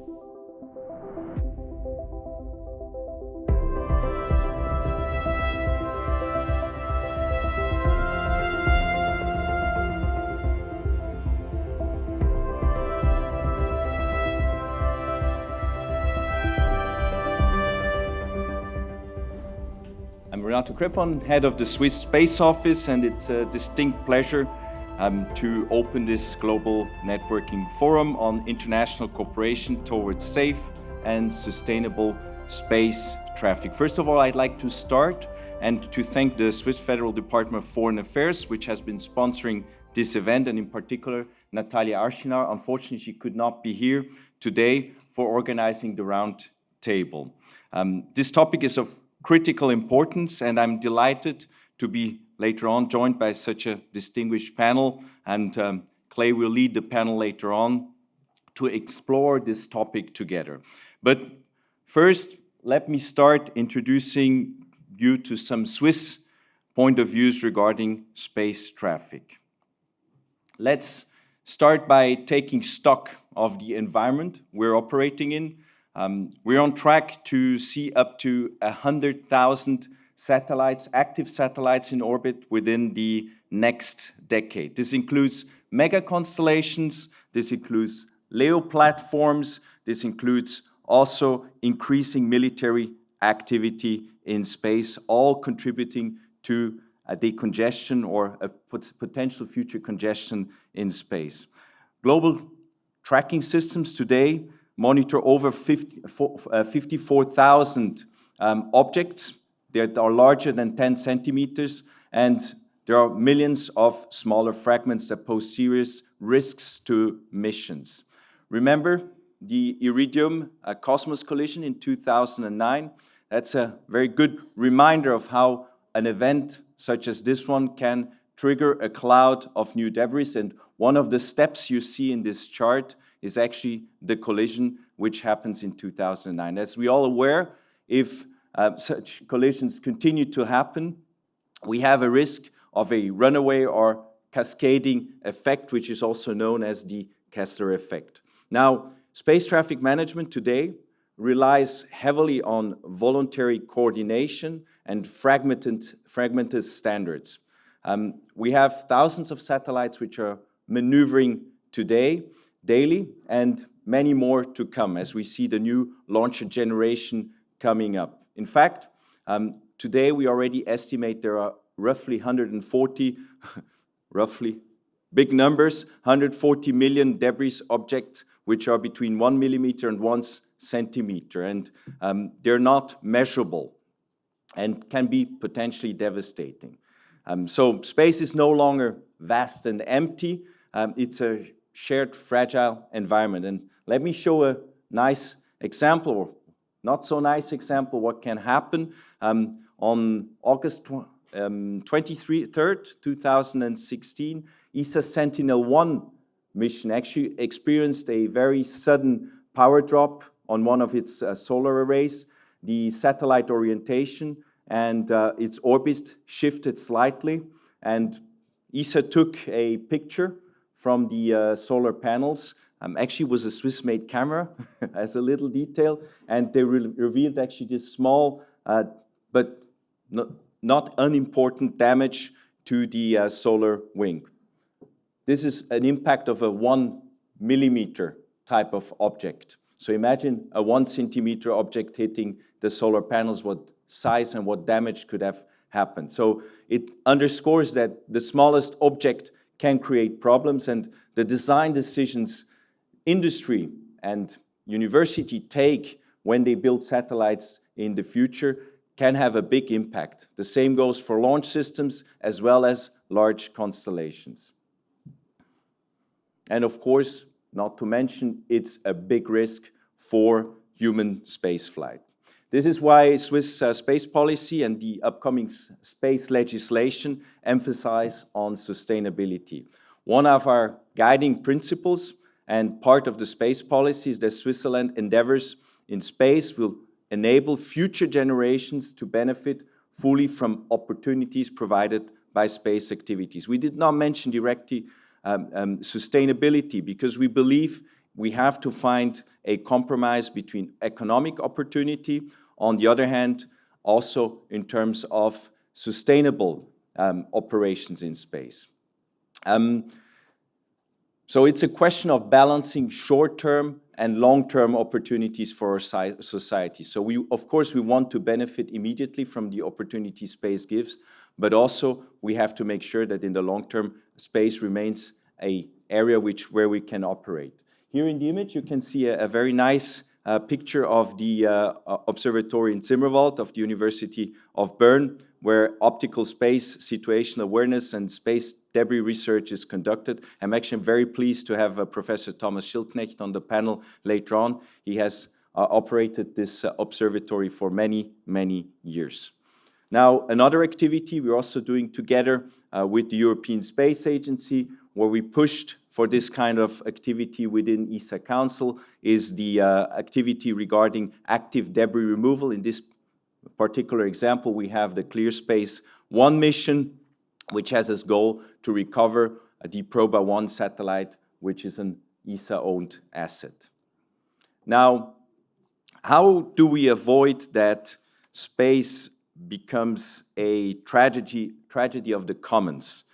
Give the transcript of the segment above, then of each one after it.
I'm Renato Crepon, head of the Swiss Space Office, and it's a distinct pleasure to open this global networking forum on international cooperation towards safe and sustainable space traffic. First of all, I'd like to start and to thank the Swiss Federal Department of Foreign Affairs, which has been sponsoring this event, and in particular, Natalia Arschinar. Unfortunately, she could not be here today for organizing the round table. This topic is of critical importance, and I'm delighted to be later on joined by such a distinguished panel, and Clay will lead the panel later on to explore this topic together. But first, let me start introducing you to some Swiss point of views regarding space traffic. Let's start by taking stock of the environment we're operating in. We're on track to see up to 100,000 satellites, active satellites in orbit within the next decade. This includes mega constellations, this includes LEO platforms, this includes also increasing military activity in space, all contributing to a decongestion or a potential future congestion in space. Global tracking systems today monitor over 54,000 objects that are larger than 10 centimeters, and there are millions of smaller fragments that pose serious risks to missions. Remember the Iridium Cosmos collision in 2009? That's a very good reminder of how an event such as this one can trigger a cloud of new debris, and one of the steps you see in this chart is actually the collision which happens in 2009. As we all aware, if such collisions continue to happen, we have a risk of a runaway or cascading effect, which is also known as the Kessler effect. Now, space traffic management today relies heavily on voluntary coordination and fragmented standards. We have thousands of satellites which are maneuvering today, daily, and many more to come as we see the new launcher generation coming up. In fact, today we already estimate there are roughly 140, roughly big numbers, 140 million debris objects which are between 1 millimeter and 1 centimeter, and they're not measurable and can be potentially devastating. So space is no longer vast and empty. It's a shared fragile environment. And let me show a nice example, or not so nice example, what can happen. On August 23rd, 2016, ESA Sentinel-1 mission actually experienced a very sudden power drop on one of its solar arrays. The satellite orientation and its orbit shifted slightly, and ESA took a picture from the solar panels. Actually was a Swiss-made camera as a little detail, and they revealed actually this small but not unimportant damage to the solar wing. This is an impact of a 1 millimeter type of object. So imagine a 1 centimeter object hitting the solar panels, what size and what damage could have happened. So it underscores that the smallest object can create problems, and the design decisions industry and university take when they build satellites in the future can have a big impact. The same goes for launch systems as well as large constellations. And of course, not to mention, it's a big risk for human spaceflight. This is why Swiss space policy and the upcoming space legislation emphasize on sustainability. One of our guiding principles and part of the space policy is that Switzerland endeavors in space will enable future generations to benefit fully from opportunities provided by space activities. We did not mention directly sustainability because we believe we have to find a compromise between economic opportunity, on the other hand, also in terms of sustainable operations in space. So it's a question of balancing short-term and long-term opportunities for our society. So of course, we want to benefit immediately from the opportunity space gives, but also we have to make sure that in the long term, space remains an area where we can operate. Here in the image, you can see a very nice picture of the observatory in Zimmerwald of the University of Bern, where optical space situational awareness and space debris research is conducted. I'm actually very pleased to have Professor Thomas Schildknecht on the panel later on. He has operated this observatory for many, many years. Now, another activity we're also doing together with the European Space Agency, where we pushed for this kind of activity within ESA Council, is the activity regarding active debris removal. In this particular example, we have the ClearSpace 1 mission, which has as goal to recover the Proba 1 satellite, which is an ESA-owned asset. Now, how do we avoid that space becomes a tragedy of the commons?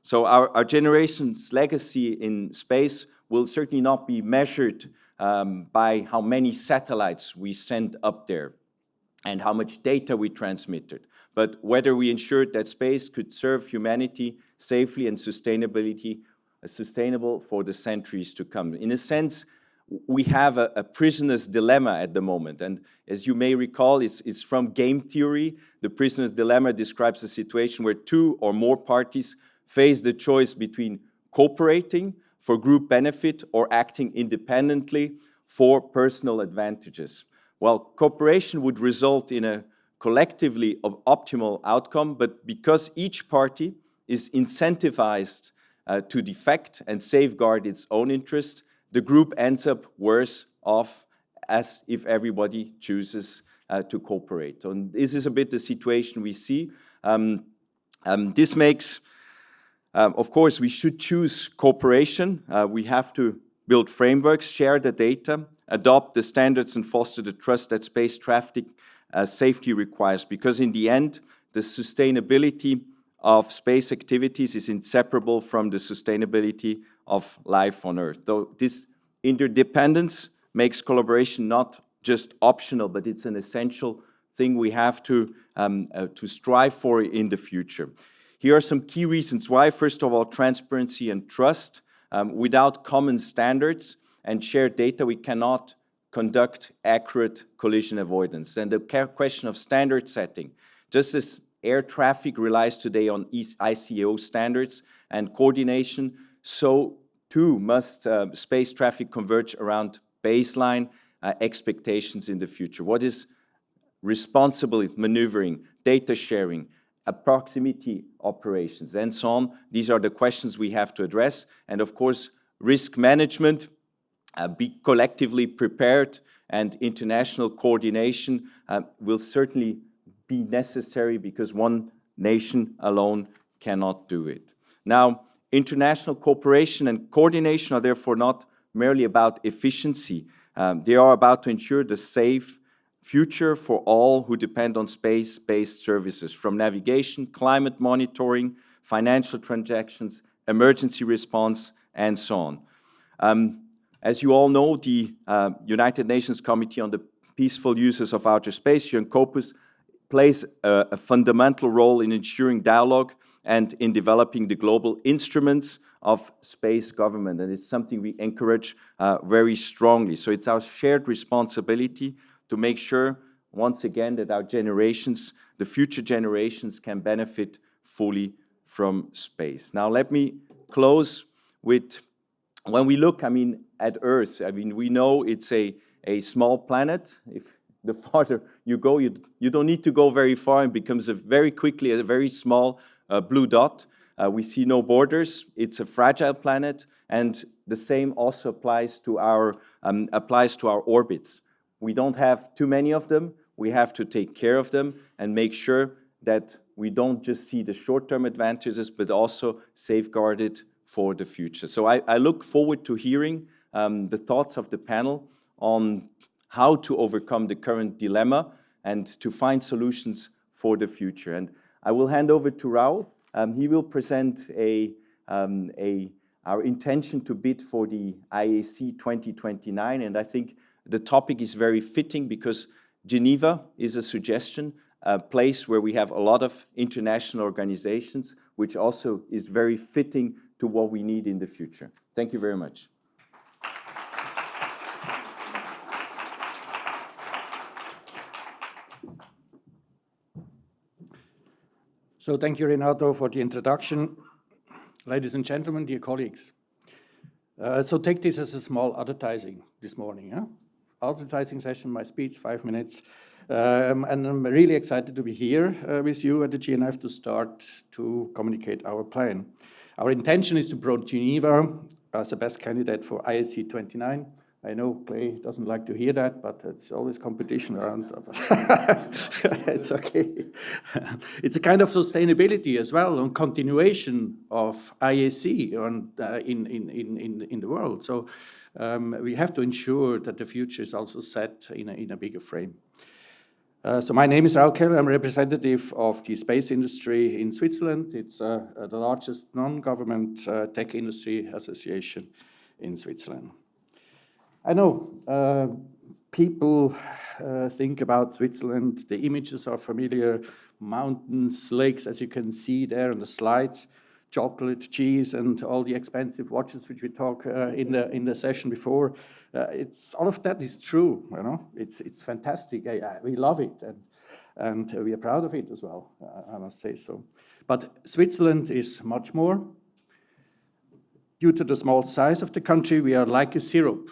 So our generation's legacy in space will certainly not be measured by how many satellites we sent up there and how much data we transmitted, but whether we ensured that space could serve humanity safely and sustainable for the centuries to come. In a sense, we have a prisoner's dilemma at the moment, and as you may recall, it's from game theory. The prisoner's dilemma describes a situation where two or more parties face the choice between cooperating for group benefit or acting independently for personal advantages. Well, cooperation would result in a collectively optimal outcome, but because each party is incentivized to defect and safeguard its own interests, the group ends up worse off as if everybody chooses to cooperate. And this is a bit the situation we see. This makes, of course, we should choose cooperation. We have to build frameworks, share the data, adopt the standards, and foster the trust that space traffic safety requires, because in the end, the sustainability of space activities is inseparable from the sustainability of life on Earth. Though this interdependence makes collaboration not just optional, but it's an essential thing we have to strive for in the future. Here are some key reasons why. First of all, transparency and trust. Without common standards and shared data, we cannot conduct accurate collision avoidance. And the question of standard setting, just as air traffic relies today on ICAO standards and coordination, so too must space traffic converge around baseline expectations in the future. What is responsible maneuvering, data sharing, proximity operations, and so on? These are the questions we have to address. And of course, risk management, be collectively prepared, and international coordination will certainly be necessary because one nation alone cannot do it. Now, international cooperation and coordination are therefore not merely about efficiency. They are about to ensure the safe future for all who depend on space-based services, from navigation, climate monitoring, financial transactions, emergency response, and so on. As you all know, the United Nations Committee on the Peaceful Uses of Outer Space, UNCOPUS, plays a fundamental role in ensuring dialogue and in developing the global instruments of space government. And it's something we encourage very strongly. So it's our shared responsibility to make sure, once again, that our generations, the future generations, can benefit fully from space. Now, let me close with, when we look, at Earth, we know it's a small planet. If the farther you go, you don't need to go very far, and becomes very quickly a very small blue dot. We see no borders. It's a fragile planet, and the same also applies to our orbits. We don't have too many of them. We have to take care of them and make sure that we don't just see the short-term advantages, but also safeguard it for the future. So I look forward to hearing the thoughts of the panel on how to overcome the current dilemma and to find solutions for the future. And I will hand over to Raul. He will present our intention to bid for the IAC 2029, and I think the topic is very fitting because Geneva is a suggestion, a place where we have a lot of international organizations, which also is very fitting to what we need in the future. Thank you very much. So thank you, Renato, for the introduction. Ladies and gentlemen, dear colleagues. So take this as a small advertising this morning. Advertising session, my speech, 5 minutes. And I'm really excited to be here with you at the GNF to start to communicate our plan. Our intention is to promote Geneva as the best candidate for IAC 29. I know Clay doesn't like to hear that, but it's always competition around. It's okay. It's a kind of sustainability as well, on continuation of IAC in the world. So we have to ensure that the future is also set in a bigger frame. So my name is Raul Keller. I'm representative of the space industry in Switzerland. It's the largest non-government tech industry association in Switzerland. I know people think about Switzerland, the images are familiar, mountains, lakes, as you can see there on the slides, chocolate, cheese, and all the expensive watches which we talked in the session before. All of that is true, you know. It's fantastic. We love it, and we are proud of it as well, I must say so. But Switzerland is much more. Due to the small size of the country, we are like a syrup,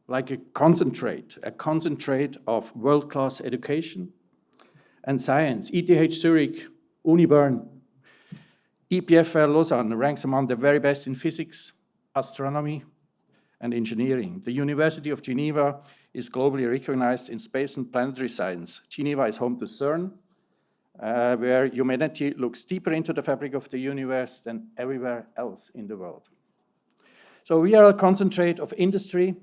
like a concentrate of world-class education and science. ETH Zurich, Uni Bern, EPFL Lausanne ranks among the very best in physics, astronomy, and engineering. The University of Geneva is globally recognized in space and planetary science. Geneva is home to CERN, where humanity looks deeper into the fabric of the universe than everywhere else in the world. So we are a concentrate of industry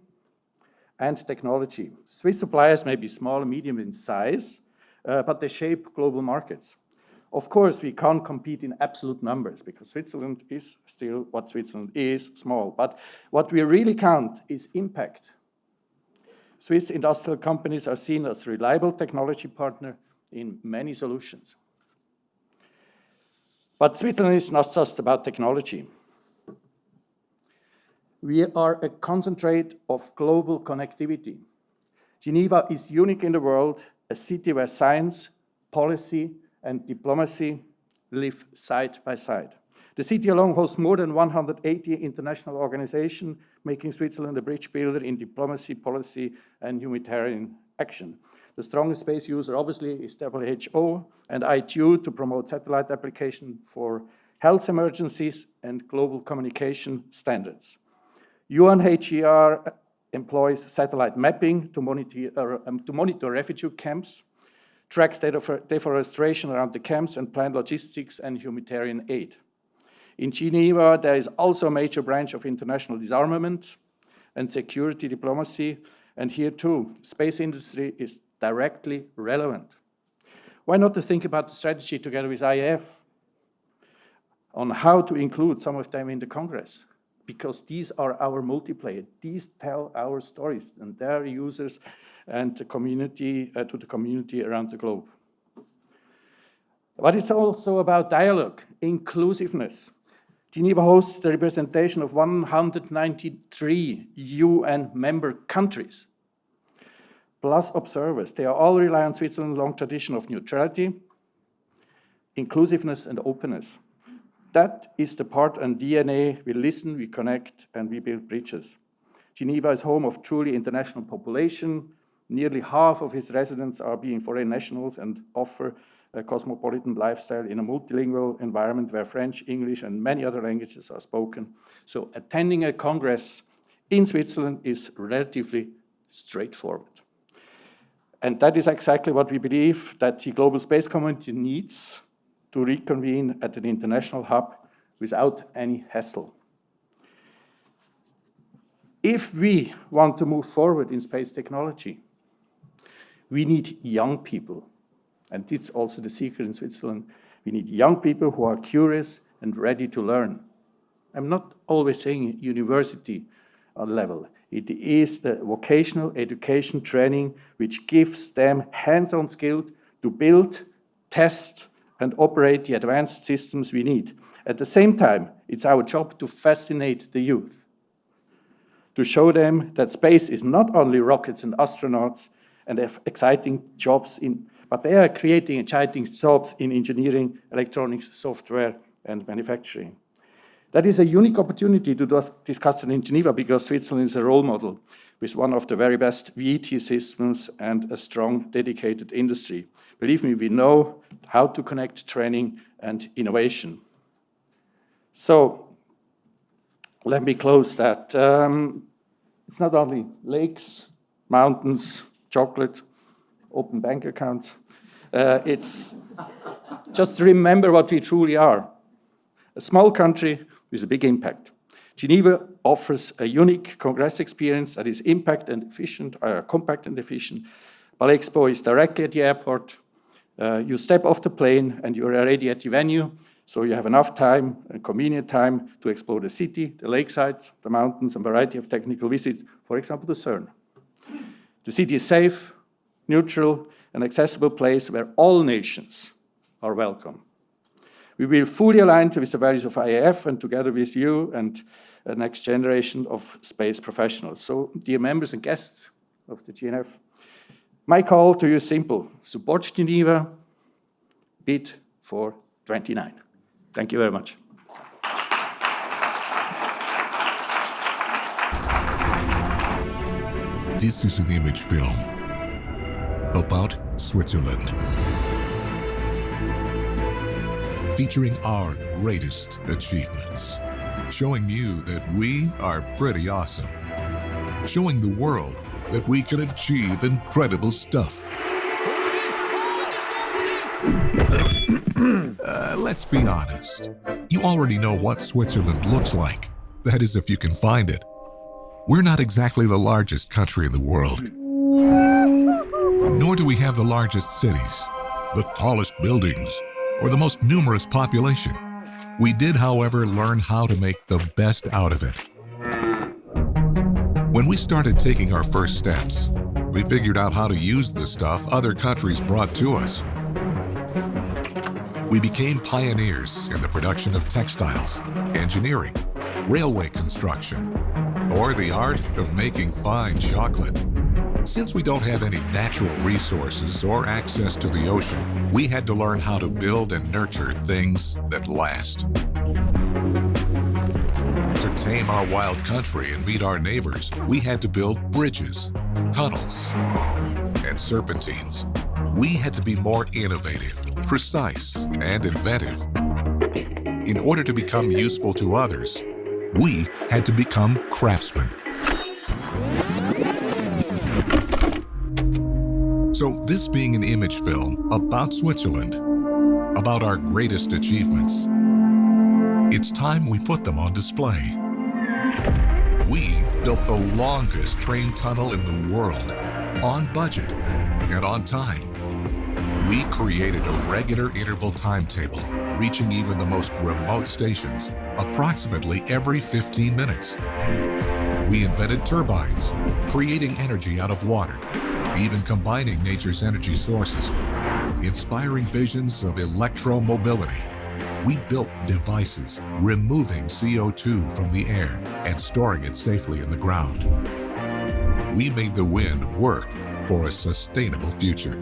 and technology. Swiss suppliers may be small and medium in size, but they shape global markets. Of course, we can't compete in absolute numbers because Switzerland is still what Switzerland is, small. But what we really count is impact. Swiss industrial companies are seen as a reliable technology partner in many solutions. But Switzerland is not just about technology. We are a concentrate of global connectivity. Geneva is unique in the world, a city where science, policy, and diplomacy live side by side. The city alone hosts more than 180 international organizations, making Switzerland a bridge builder in diplomacy, policy, and humanitarian action. The strongest space user, obviously, is WHO and ITU to promote satellite application for health emergencies and global communication standards. UNHCR employs satellite mapping to monitor refugee camps, tracks deforestation around the camps, and plan logistics and humanitarian aid. In Geneva, there is also a major branch of international disarmament and security diplomacy, and here too, space industry is directly relevant. Why not to think about the strategy together with IAF on how to include some of them in the Congress? Because these are our multiplayer. These tell our stories and their users and the community, to the community around the globe. But it's also about dialogue, inclusiveness. Geneva hosts the representation of 193 UN member countries, plus observers. They all rely on Switzerland's long tradition of neutrality, inclusiveness, and openness. That is the part and DNA. We listen, we connect, and we build bridges. Geneva is home of truly international population. Nearly half of its residents are being foreign nationals and offer a cosmopolitan lifestyle in a multilingual environment where French, English, and many other languages are spoken. So attending a Congress in Switzerland is relatively straightforward. And that is exactly what we believe that the global space community needs to reconvene at an international hub without any hassle. If we want to move forward in space technology, we need young people. And it's also the secret in Switzerland. We need young people who are curious and ready to learn. I'm not always saying university level. It is the vocational education training which gives them hands-on skills to build, test, and operate the advanced systems we need. At the same time, it's our job to fascinate the youth, to show them that space is not only rockets and astronauts and exciting jobs but they are creating exciting jobs in engineering, electronics, software, and manufacturing. That is a unique opportunity to discuss it in Geneva because Switzerland is a role model with one of the very best VET systems and a strong, dedicated industry. Believe me, we know how to connect training and innovation. So let me close that. It's not only lakes, mountains, chocolate, open bank accounts. It's just remember what we truly are. A small country with a big impact. Geneva offers a unique congress experience that is compact and efficient. Palais Expo is directly at the airport. You step off the plane and you're already at the venue, so you have enough time, a convenient time, to explore the city, the lakeside, the mountains, and a variety of technical visits, for example, to CERN. The city is safe, neutral, an accessible place where all nations are welcome. We will fully align with the values of IAF and together with you and the next generation of space professionals. So, dear members and guests of the GNF, my call to you is simple. Support Geneva, bid for 29. Thank you very much. This is an image film about Switzerland, featuring our greatest achievements, showing you that we are pretty awesome, showing the world that we can achieve incredible stuff. Let's be honest. You already know what Switzerland looks like. That is, if you can find it. We're not exactly the largest country in the world. Nor do we have the largest cities, the tallest buildings, or the most numerous population. We did, however, learn how to make the best out of it. When we started taking our first steps, we figured out how to use the stuff other countries brought to us. We became pioneers in the production of textiles, engineering, railway construction, or the art of making fine chocolate. Since we don't have any natural resources or access to the ocean, we had to learn how to build and nurture things that last. To tame our wild country and meet our neighbors, we had to build bridges, tunnels, and serpentines. We had to be more innovative, precise, and inventive. In order to become useful to others, we had to become craftsmen. So this being an image film about Switzerland, about our greatest achievements, it's time we put them on display. We built the longest train tunnel in the world, on budget and on time. We created a regular interval timetable, reaching even the most remote stations approximately every 15 minutes. We invented turbines, creating energy out of water, even combining nature's energy sources, inspiring visions of electromobility. We built devices, removing CO2 from the air and storing it safely in the ground. We made the wind work for a sustainable future.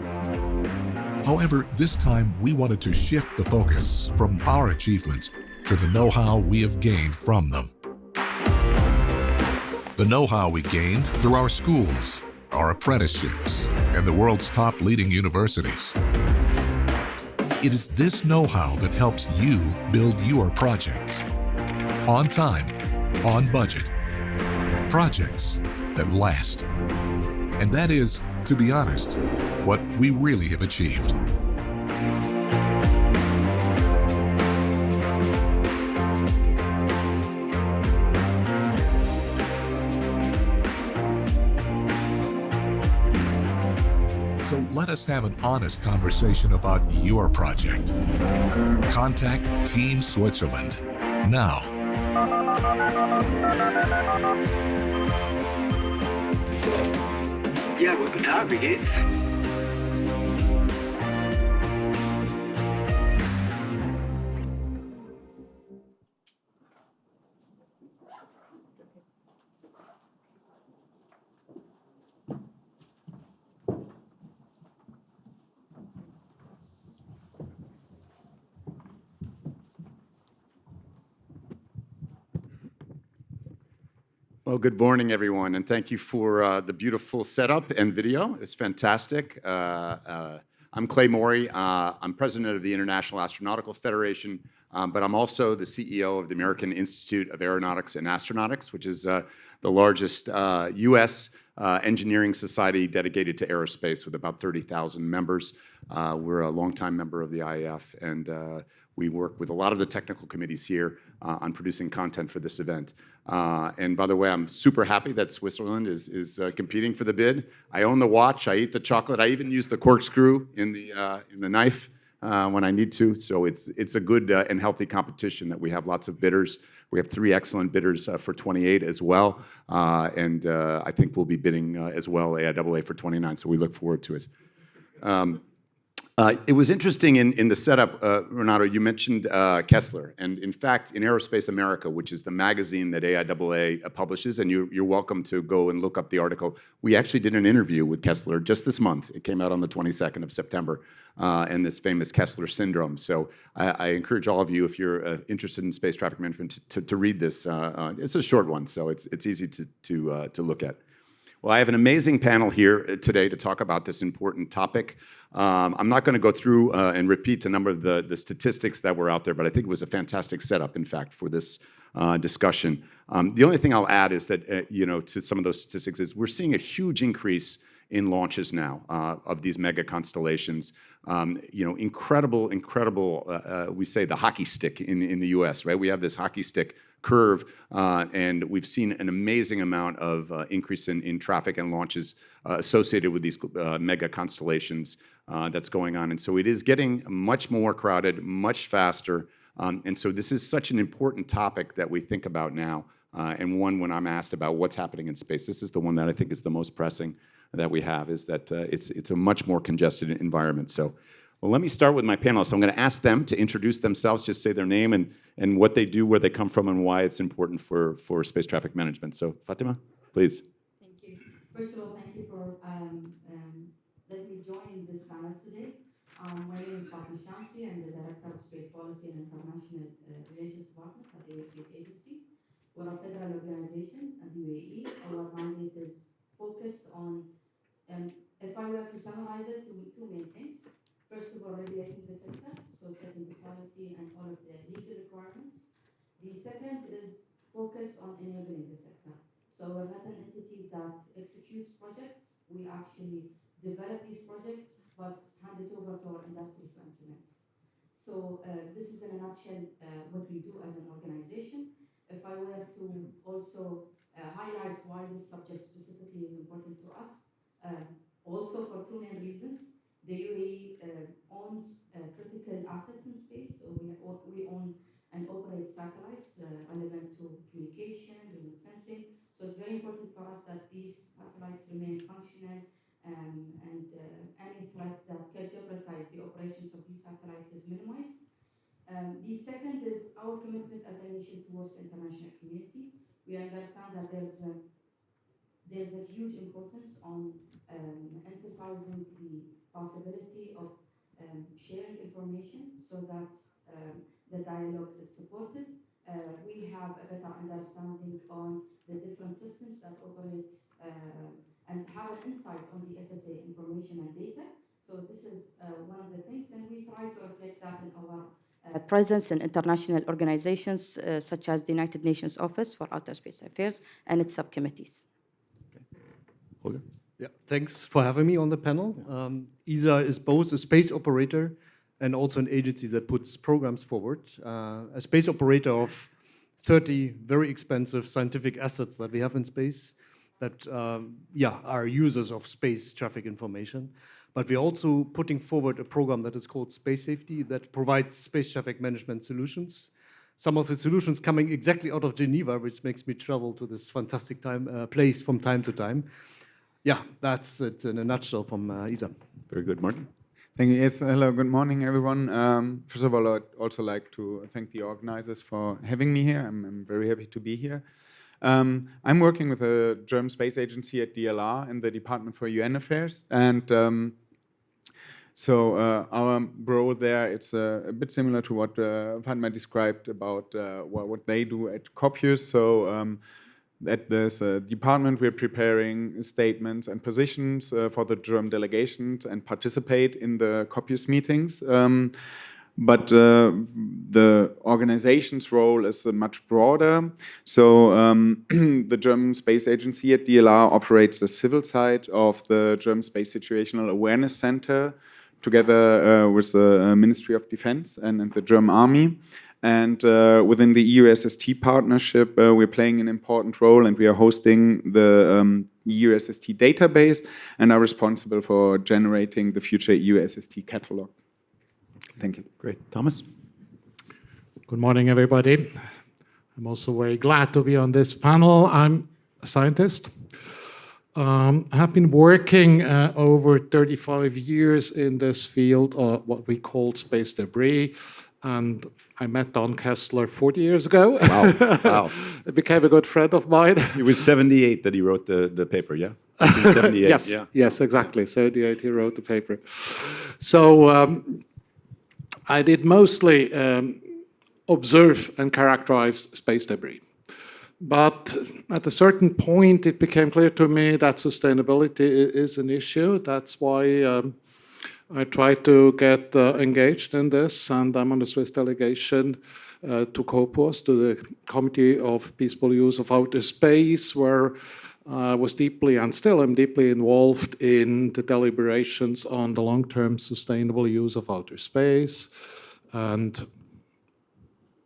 However, this time we wanted to shift the focus from our achievements to the know-how we have gained from them. The know-how we gained through our schools, our apprenticeships, and the world's top leading universities. It is this know-how that helps you build your projects. On time, on budget. Projects that last. And that is, to be honest, what we really have achieved. So let us have an honest conversation about your project. Contact Team Switzerland now. Ja, guten Tag, wie geht's? Well, good morning, everyone, and thank you for the beautiful setup and video. It's fantastic. I'm Clay Morey. I'm president of the International Astronautical Federation, but I'm also the CEO of the American Institute of Aeronautics and Astronautics, which is the largest U.S. engineering society dedicated to aerospace with about 30,000 members. We're a longtime member of the IAF, and we work with a lot of the technical committees here on producing content for this event. And by the way, I'm super happy that Switzerland is competing for the bid. I own the watch, I eat the chocolate, I even use the corkscrew in the knife when I need to. So it's a good and healthy competition that we have lots of bidders. We have 3 excellent bidders for 28 as well. And I think we'll be bidding as well, AIAA for 29, so we look forward to it. It was interesting in the setup, Renato, you mentioned Kessler. And in fact, in Aerospace America, which is the magazine that AIAA publishes, and you're welcome to go and look up the article, we actually did an interview with Kessler just this month. It came out on the 22nd of September, and this famous Kessler syndrome. So I encourage all of you, if you're interested in space traffic management, to read this. It's a short one, so it's easy to look at. Well, I have an amazing panel here today to talk about this important topic. I'm not going to go through and repeat a number of the statistics that were out there, but I think it was a fantastic setup, in fact, for this discussion. The only thing I'll add is that, to some of those statistics is we're seeing a huge increase in launches now of these mega constellations. Incredible, we say the hockey stick in the US, right? We have this hockey stick curve, and we've seen an amazing amount of increase in traffic and launches associated with these mega constellations that's going on. And so it is getting much more crowded, much faster. And so this is such an important topic that we think about now. And one, when I'm asked about what's happening in space, this is the one that I think is the most pressing that we have, is that it's a much more congested environment. So, well, let me start with my panelists. So I'm going to ask them to introduce themselves, just say their name and what they do, where they come from, and why it's important for space traffic management. So, Fatima, please. Thank you. First of all, thank you for letting me join this panel today. My name is Fatima Shamsi. I'm the Director of Space Policy and International Relations Department at the US Space Agency. We're a federal organization at the UAE. Our mandate is focused on, if I were to summarize it, two main things. First of all, regulating the sector, so setting the policy and all of the legal requirements. The second is focused on enabling the sector. So we're not an entity that executes projects. We actually develop these projects, but hand it over to our industry to implement. So this is in a nutshell what we do as an organization. If I were to also highlight why this subject specifically is important to us, also for 2 main reasons. The UAE owns critical assets in space, so we own and operate satellites relevant to communication, remote sensing. So it's very important for us that these satellites remain functional, and any threat that could jeopardize the operations of these satellites is minimized. The second is our commitment as a nation towards the international community. We understand that there's a huge importance on emphasizing the possibility of sharing information so that the dialogue is supported. We have a better understanding on the different systems that operate and have an insight on the SSA information and data. So this is one of the things, and we try to reflect that in our presence in international organizations such as the United Nations Office for Outer Space Affairs and its subcommittees. Holger? Yeah, thanks for having me on the panel. ESA is both a space operator and also an agency that puts programs forward. A space operator of 30 very expensive scientific assets that we have in space. that are users of space traffic information. But we're also putting forward a program that is called Space Safety that provides space traffic management solutions. Some of the solutions coming exactly out of Geneva, which makes me travel to this fantastic place from time to time. Yeah, that's it in a nutshell from ESA. Very good, Martin. Thank you. Yes, hello, good morning, everyone. First of all, I'd also like to thank the organizers for having me here. I'm very happy to be here. I'm working with the German Space Agency at DLR in the Department for UN Affairs. And so our role there, it's a bit similar to what Fatma described about what they do at Copius. So at this department, we're preparing statements and positions for the German delegations and participate in the Copius meetings. But the organization's role is much broader. So the German Space Agency at DLR operates the civil side of the German Space Situational Awareness Center together with the Ministry of Defense and the German Army. And within the EU-SST partnership, we're playing an important role, and we are hosting the EU-SST database and are responsible for generating the future EU-SST catalog. Thank you. Great. Thomas? Good morning, everybody. I'm also very glad to be on this panel. I'm a scientist. I have been working over 35 years in this field, what we call space debris, and I met Don Kessler 40 years ago. Wow. Wow. He became a good friend of mine. It was 78 that he wrote the paper, yeah? 78, yes, yeah. yes, exactly. 78, he wrote the paper. So I did mostly observe and characterize space debris. But at a certain point, it became clear to me that sustainability is an issue. That's why I tried to get engaged in this, and I'm on the Swiss delegation to COPUS, to the Committee of Peaceful Use of Outer Space, where I was deeply, and still am deeply involved in the deliberations on the long-term sustainable use of outer space. And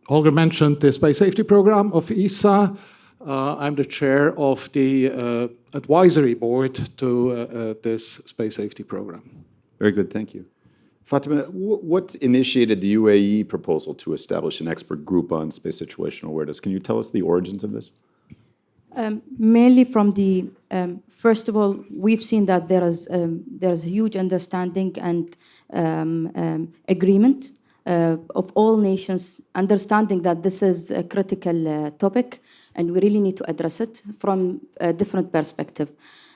Holger mentioned the space safety program of ESA. I'm the chair of the advisory board to this space safety program. Very good, thank you. Fatima, what initiated the UAE proposal to establish an expert group on space situational awareness? Can you tell us the origins of this? Mainly from the, first of all, we've seen that there's huge understanding and agreement of all nations, understanding that this is a critical topic and we really need to address it from a different perspective.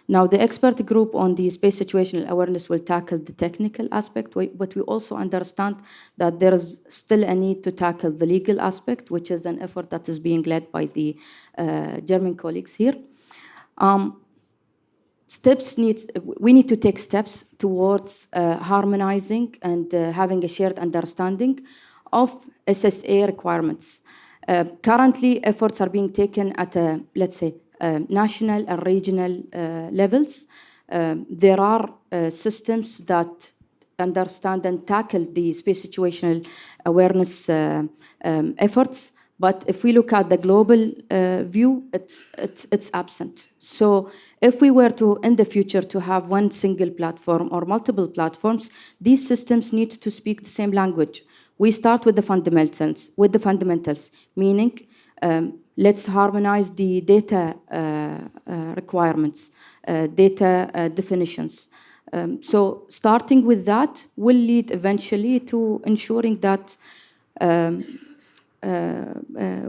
Now, the expert group on the space situational awareness will tackle the technical aspect, but we also understand that there is still a need to tackle the legal aspect, which is an effort that is being led by the German colleagues here. We need to take steps towards harmonizing and having a shared understanding of SSA requirements. Currently, efforts are being taken at let's say, national and regional levels. There are systems that understand and tackle the space situational awareness efforts. But if we look at the global view, it's absent. So if we were to, in the future, to have one single platform or multiple platforms, these systems need to speak the same language. We start with the fundamentals, meaning let's harmonize the data requirements, data definitions. So starting with that will lead eventually to ensuring that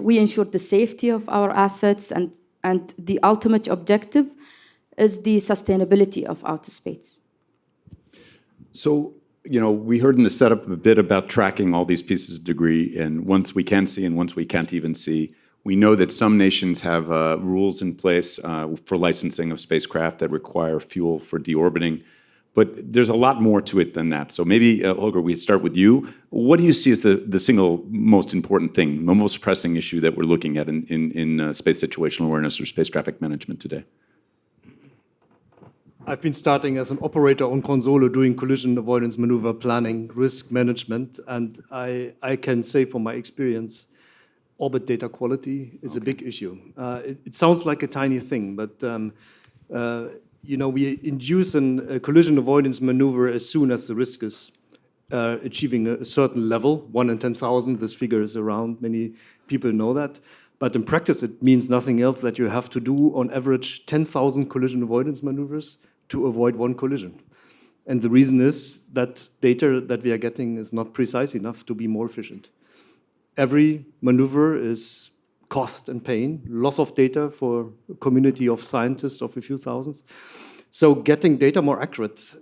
we ensure the safety of our assets, and the ultimate objective is the sustainability of outer space. So, you know, we heard in the setup a bit about tracking all these pieces of debris, and once we can see and once we can't even see. We know that some nations have rules in place for licensing of spacecraft that require fuel for deorbiting. But there's a lot more to it than that. So maybe, Holger, we start with you. What do you see as the single most important thing, the most pressing issue that we're looking at in space situational awareness or space traffic management today? I've been starting as an operator on Consolo doing collision avoidance maneuver planning, risk management, and I can say from my experience, orbit data quality is a big issue. It sounds like a tiny thing, but we induce a collision avoidance maneuver as soon as the risk is achieving a certain level, 1 in 10,000. This figure is around. Many people know that. But in practice, it means nothing else that you have to do, on average, 10,000 collision avoidance maneuvers to avoid one collision. And the reason is that data that we are getting is not precise enough to be more efficient. Every maneuver is cost and pain, loss of data for a community of scientists of a few thousands. So getting data more accurate,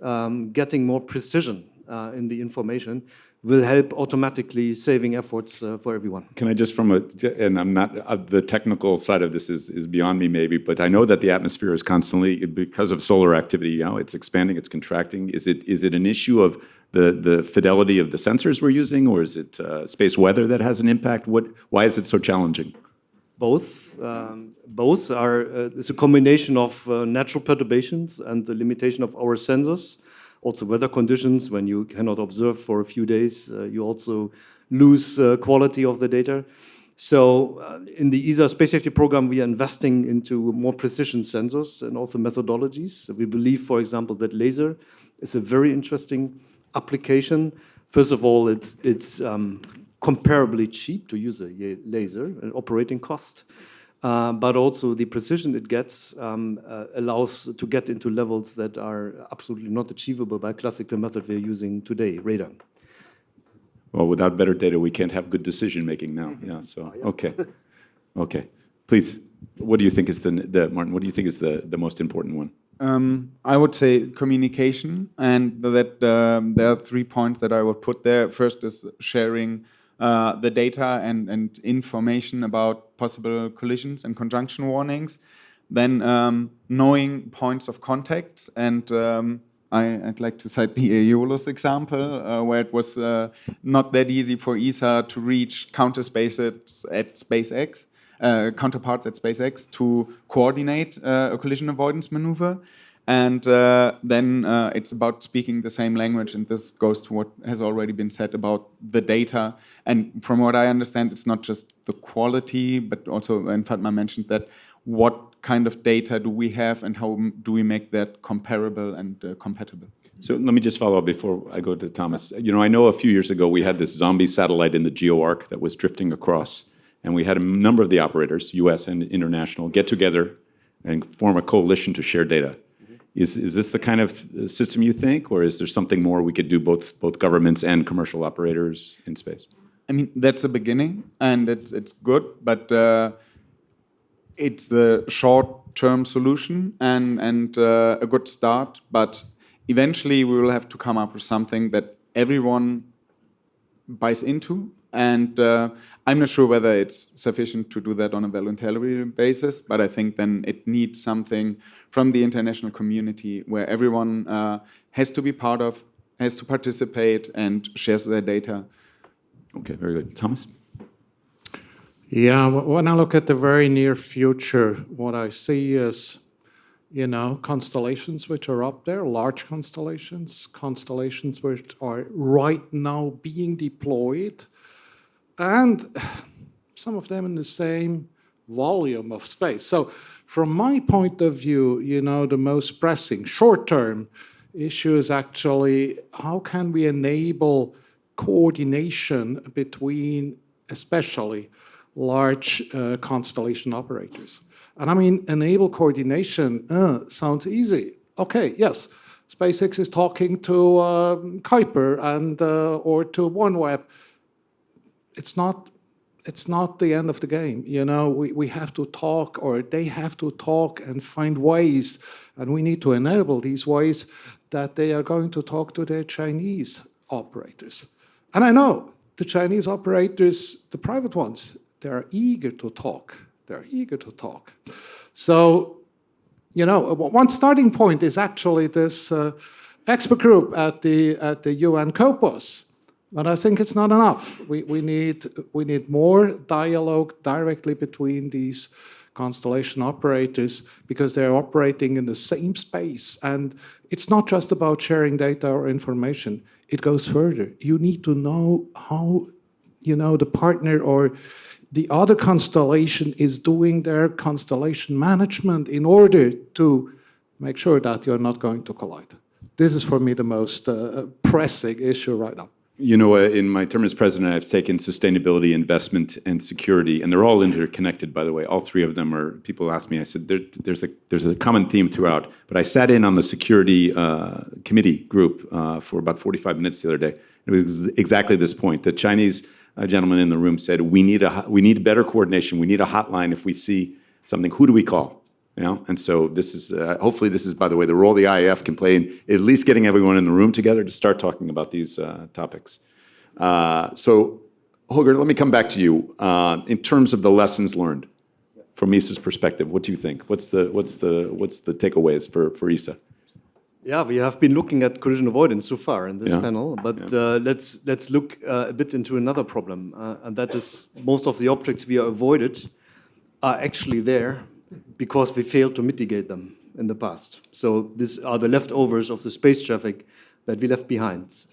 getting more precision in the information will help automatically saving efforts for everyone. Can I just and I'm not, the technical side of this is beyond me maybe, but I know that the atmosphere is constantly, because of solar activity, it's expanding, it's contracting. Is it an issue of the fidelity of the sensors we're using, or is it space weather that has an impact? Why is it so challenging? Both. Both are, it's a combination of natural perturbations and the limitation of our sensors. Also weather conditions, when you cannot observe for a few days, you also lose quality of the data. So in the ESA Space Safety Program, we are investing into more precision sensors and also methodologies. We believe, for example, that laser is a very interesting application. First of all, it's comparably cheap to use a laser, an operating cost. But also the precision it gets allows to get into levels that are absolutely not achievable by classical method we're using today, radar. Well, without better data, we can't have good decision making now. Yeah. So okay. Please, what do you think is Martin? What do you think is the most important one? I would say communication, and that there are 3 points that I would put there. First is sharing the data and information about possible collisions and conjunction warnings. Then knowing points of contact, and I'd like to cite the Aeolus example, where it was not that easy for ESA to reach counterparts at SpaceX to coordinate a collision avoidance maneuver. And then it's about speaking the same language, and this goes to what has already been said about the data. And from what I understand, it's not just the quality, but also, and Fatma mentioned that, what kind of data do we have and how do we make that comparable and compatible? So let me just follow up before I go to Thomas. I know a few years ago we had this zombie satellite in the GeoArc that was drifting across, and we had a number of the operators, US and international, get together and form a coalition to share data. Is this the kind of system you think, or is there something more we could do, both governments and commercial operators in space? I mean, that's a beginning, and it's good, but it's the short-term solution and a good start. But eventually, we will have to come up with something that everyone buys into. And I'm not sure whether it's sufficient to do that on a voluntary basis, but I think then it needs something from the international community where everyone has to be part of, has to participate, and shares their data. Okay, very good. Thomas? Yeah, when I look at the very near future, what I see is, constellations which are up there, large constellations which are right now being deployed, and some of them in the same volume of space. So from my point of view, the most pressing short-term issue is actually how can we enable coordination between especially large constellation operators. And I mean, enable coordination sounds easy. Okay, yes, SpaceX is talking to Kuiper and or to OneWeb. It's not the end of the game. We have to talk, or they have to talk and find ways, and we need to enable these ways that they are going to talk to their Chinese operators. And I know the Chinese operators, the private ones, they are eager to talk. They're eager to talk. So, one starting point is actually this expert group at the UN COPOS. But I think it's not enough. We need more dialogue directly between these constellation operators, because they're operating in the same space. And it's not just about sharing data or information. It goes further. You need to know how, the partner or the other constellation is doing their constellation management in order to make sure that you're not going to collide. This is for me the most pressing issue right now. You know, in my term as president, I've taken sustainability, investment, and security, and they're all interconnected, by the way. All three of them are, people ask me, I said, there's a common theme throughout. But I sat in on the security committee group for about 45 minutes the other day. It was exactly this point. The Chinese gentleman in the room said, we need better coordination. We need a hotline if we see something. Who do we call? You know? And so this is, hopefully this is, by the way, the role the IAF can play in at least getting everyone in the room together to start talking about these topics. So, Holger, let me come back to you. In terms of the lessons learned from ISA's perspective, what do you think? What's the takeaways for ISA? Yeah, we have been looking at collision avoidance so far in this panel, but let's look a bit into another problem, and that is most of the objects we avoided are actually there because we failed to mitigate them in the past. So these are the leftovers of the space traffic that we left behind.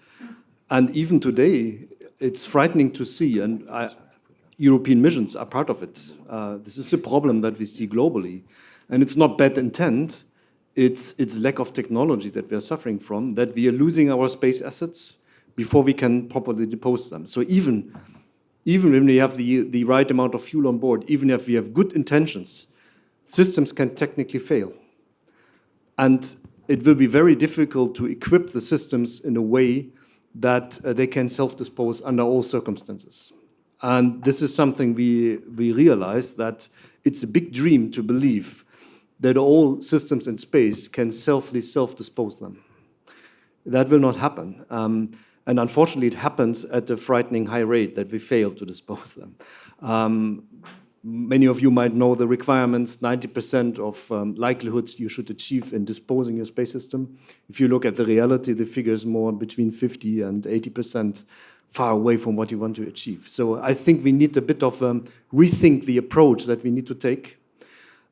And even today, it's frightening to see, and European missions are part of it. This is a problem that we see globally. And it's not bad intent, it's lack of technology that we are suffering from, that we are losing our space assets before we can properly depose them. So even when we have the right amount of fuel on board, even if we have good intentions, systems can technically fail. And it will be very difficult to equip the systems in a way that they can self-dispose under all circumstances. And this is something we realize, that it's a big dream to believe that all systems in space can self-dispose them. That will not happen. And unfortunately, it happens at a frightening high rate that we fail to dispose them. Many of you might know the requirements, 90% of likelihood you should achieve in disposing your space system. If you look at the reality, the figure is more between 50 and 80% far away from what you want to achieve. So I think we need a bit of rethink the approach that we need to take.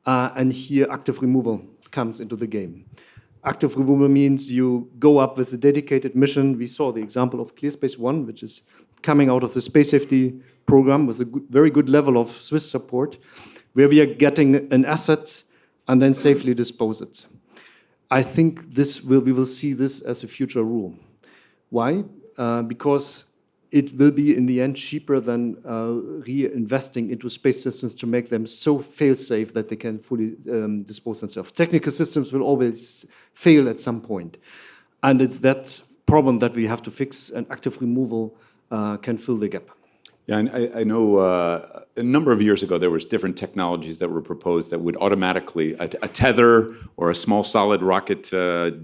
And here active removal comes into the game. Active removal means you go up with a dedicated mission. We saw the example of ClearSpace One, which is coming out of the space safety program with a very good level of Swiss support, where we are getting an asset and then safely dispose it. I think we will see this as a future rule. Why? Because it will be in the end cheaper than reinvesting into space systems to make them so fail-safe that they can fully dispose themselves. Technical systems will always fail at some point. And it's that problem that we have to fix, and active removal can fill the gap. Yeah, and I know a number of years ago there was different technologies that were proposed that would automatically, a tether or a small solid rocket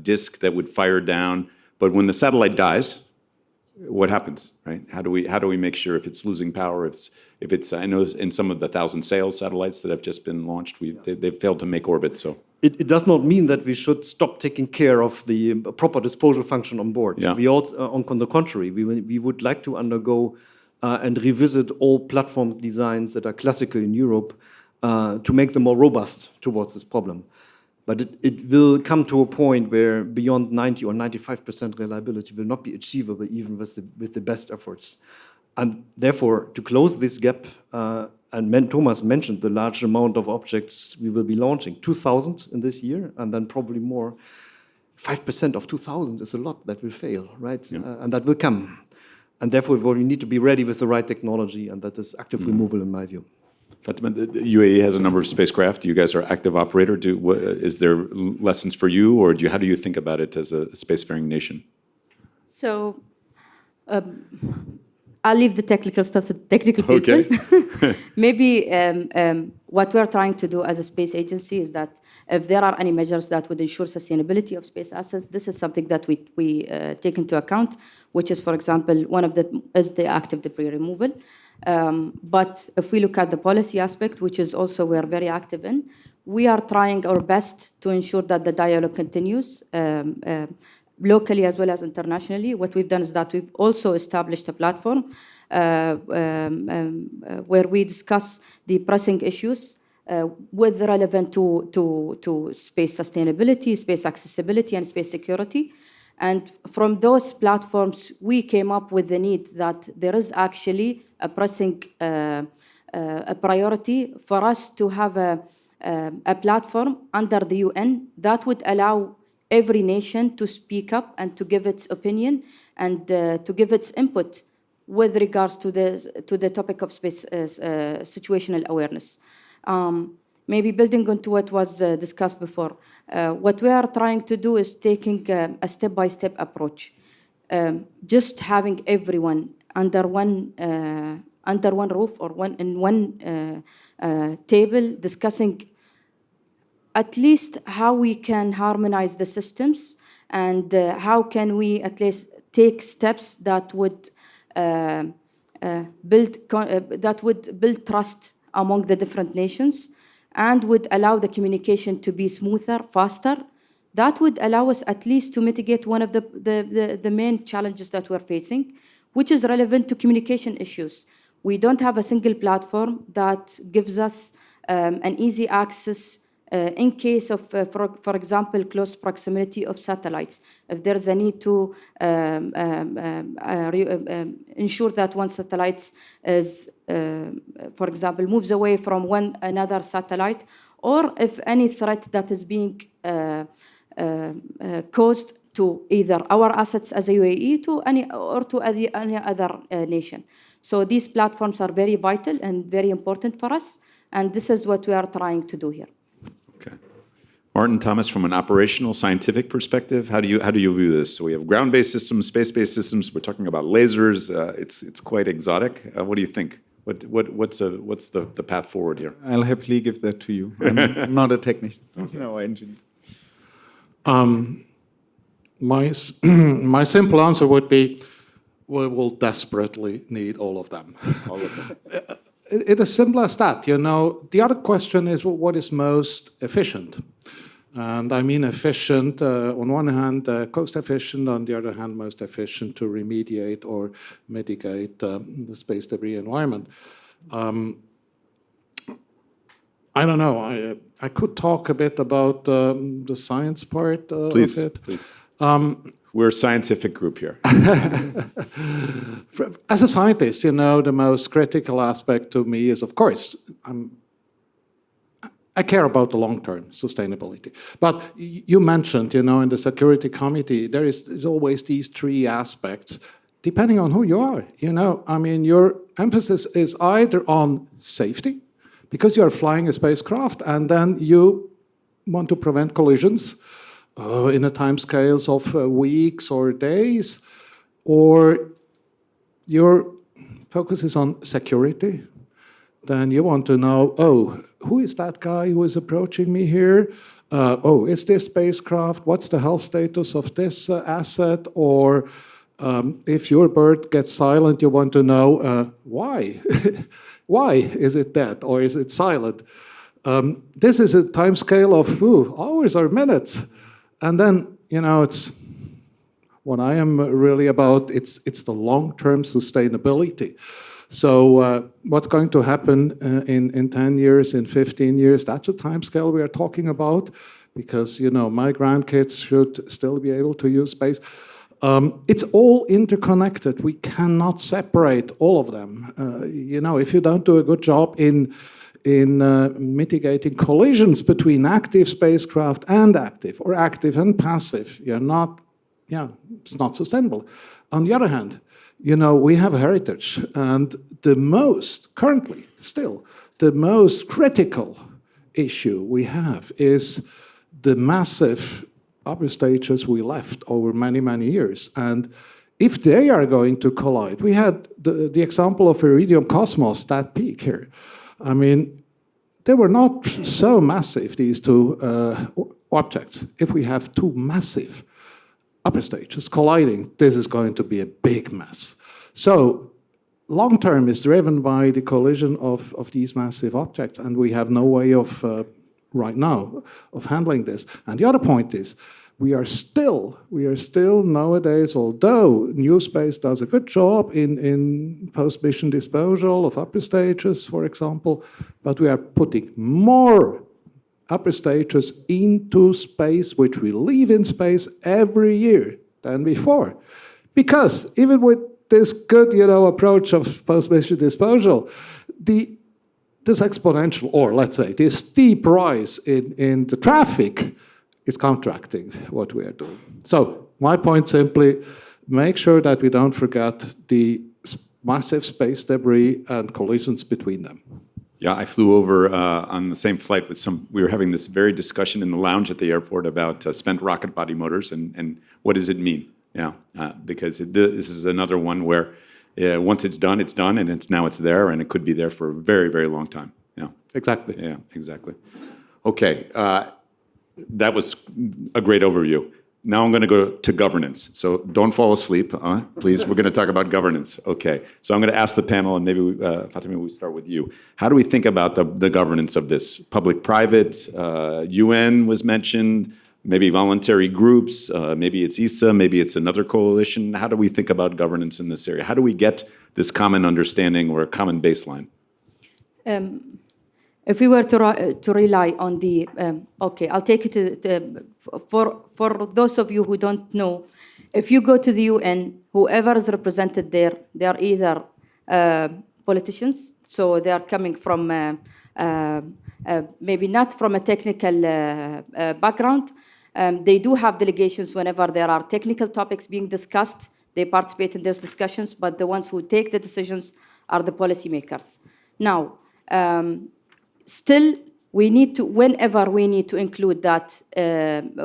disk that would fire down. But when the satellite dies, what happens, right? How do we make sure if it's losing power, if it's I know in some of the 1,000 sail satellites that have just been launched, they've failed to make orbit. So it does not mean that we should stop taking care of the proper disposal function on board. Yeah. We also, on the contrary, we would like to undergo and revisit all platform designs that are classical in Europe to make them more robust towards this problem. But it will come to a point where beyond 90 or 95% reliability will not be achievable even with the best efforts. And therefore, to close this gap, and Thomas mentioned the large amount of objects we will be launching, 2,000 in this year, and then probably more. 5% of 2,000 is a lot that will fail, right? Yeah. And that will come. And therefore, we need to be ready with the right technology, and that is active removal in my view. Fatima, the UAE has a number of spacecraft. You guys are active operator. Is there lessons for you, or how do you think about it as a spacefaring nation? So I'll leave the technical stuff to technical people. Okay. Maybe what we're trying to do as a space agency is that if there are any measures that would ensure sustainability of space assets, this is something that we take into account, which is, for example, one of the is the active debris removal. But if we look at the policy aspect, which is also we're very active in, we are trying our best to ensure that the dialogue continues locally as well as internationally. What we've done is that we've also established a platform where we discuss the pressing issues with relevant to space sustainability, space accessibility, and space security. And from those platforms, we came up with the need that there is actually a pressing a priority for us to have a platform under the UN that would allow every nation to speak up and to give its opinion and to give its input with regards to the topic of space situational awareness. Maybe building on to what was discussed before, what we are trying to do is taking a step-by-step approach. Just having everyone under one roof or in one table discussing at least how we can harmonize the systems and how can we at least take steps that would build trust among the different nations and would allow the communication to be smoother, faster. That would allow us at least to mitigate one of the main challenges that we're facing, which is relevant to communication issues. We don't have a single platform that gives us an easy access in case of, for example, close proximity of satellites. If there's a need to ensure that one satellite is, for example, moves away from another satellite, or if any threat that is being caused to either our assets as a UAE to any other nation. So these platforms are very vital and very important for us, and this is what we are trying to do here. Okay. Martin, Thomas, from an operational scientific perspective, how do you view this? So we have ground-based systems, space-based systems. We're talking about lasers. It's quite exotic. What do you think? What's the path forward here? I'll happily give that to you. I'm not a technician, no engineer. My simple answer would be, we will desperately need all of them. All of them. It is simple as that, you know. The other question is, well, what is most efficient? And I mean efficient, on one hand, cost efficient, on the other hand, most efficient to remediate or mitigate the space debris environment. I don't know, I could talk a bit about the science part of it. Please. We're a scientific group here. As a scientist, you know, the most critical aspect to me is, of course, I care about the long-term sustainability. But you mentioned, you know, in the Security Committee, there's always these three aspects, depending on who you are. You know, I mean, your emphasis is either on safety, because you're flying a spacecraft, and then you want to prevent collisions in a time scales of weeks or days, or your focus is on security. Then you want to know, oh, who is that guy who is approaching me here? Oh, is this spacecraft? What's the health status of this asset? Or if your bird gets silent, you want to know why? Why is it dead or is it silent? This is a time scale of hours or minutes. And then, you know, it's what I am really about, it's the long-term sustainability. So what's going to happen in 10 years, in 15 years, that's a time scale we are talking about, because, you know, my grandkids should still be able to use space. It's all interconnected. We cannot separate all of them. You know, if you don't do a good job in mitigating collisions between active spacecraft and active, or active and passive, it's not sustainable. On the other hand, you know, we have a heritage, and currently, still, the most critical issue we have is the massive upper stages we left over many, many years. And if they are going to collide, we had the example of Iridium Cosmos, that peak here. I mean, they were not so massive, these two objects. If we have two massive upper stages colliding, this is going to be a big mess. So long term is driven by the collision of these massive objects, and we have no way of, right now, of handling this. And the other point is, we are still nowadays, although New Space does a good job in post-mission disposal of upper stages, for example, but we are putting more upper stages into space, which we leave in space every year than before. Because even with this good, you know, approach of post-mission disposal, the this exponential, or let's say this steep rise in the traffic is counteracting what we are doing. So my point simply, make sure that we don't forget the massive space debris and collisions between them. Yeah, I flew over on the same flight with we were having this very discussion in the lounge at the airport about spent rocket body motors and what does it mean? Yeah, because this is another one where once it's done, and now it's there, and it could be there for a very, very long time. Yeah, Exactly. yeah, exactly. Okay, that was a great overview. Now I'm going to go to governance. So don't fall asleep, please. We're going to talk about governance. Okay. So I'm going to ask the panel, and maybe, Fatima, we start with you. How do we think about the governance of this? Public-private, UN was mentioned, maybe voluntary groups, maybe it's ISA, maybe it's another coalition. How do we think about governance in this area? How do we get this common understanding or a common baseline? If we were to rely on the, okay, I'll take you for those of you who don't know, if you go to the UN, whoever is represented there, they are either politicians, so they are coming from maybe not from a technical background. They do have delegations whenever there are technical topics being discussed. They participate in those discussions, but the ones who take the decisions are the policymakers. Now, still, we need to, whenever we need to include that,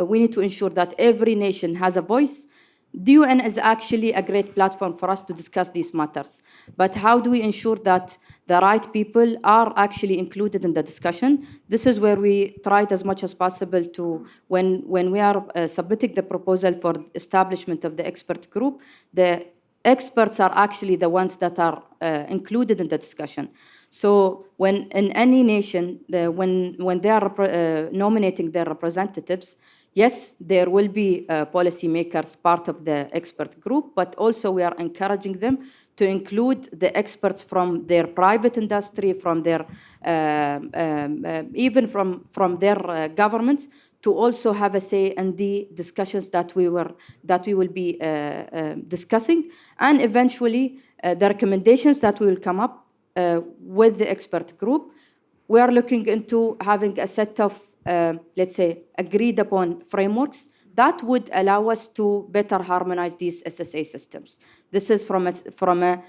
we need to ensure that every nation has a voice. The UN is actually a great platform for us to discuss these matters. But how do we ensure that the right people are actually included in the discussion? This is where we tried as much as possible to, when we are submitting the proposal for establishment of the expert group, the experts are actually the ones that are included in the discussion. So when in any nation, when they are nominating their representatives, yes, there will be policymakers part of the expert group, but also we are encouraging them to include the experts from their private industry, from their even from their governments, to also have a say in the discussions that we will be discussing, and eventually the recommendations that we will come up with the expert group. We are looking into having a set of, let's say, agreed upon frameworks that would allow us to better harmonize these SSA systems. This is from a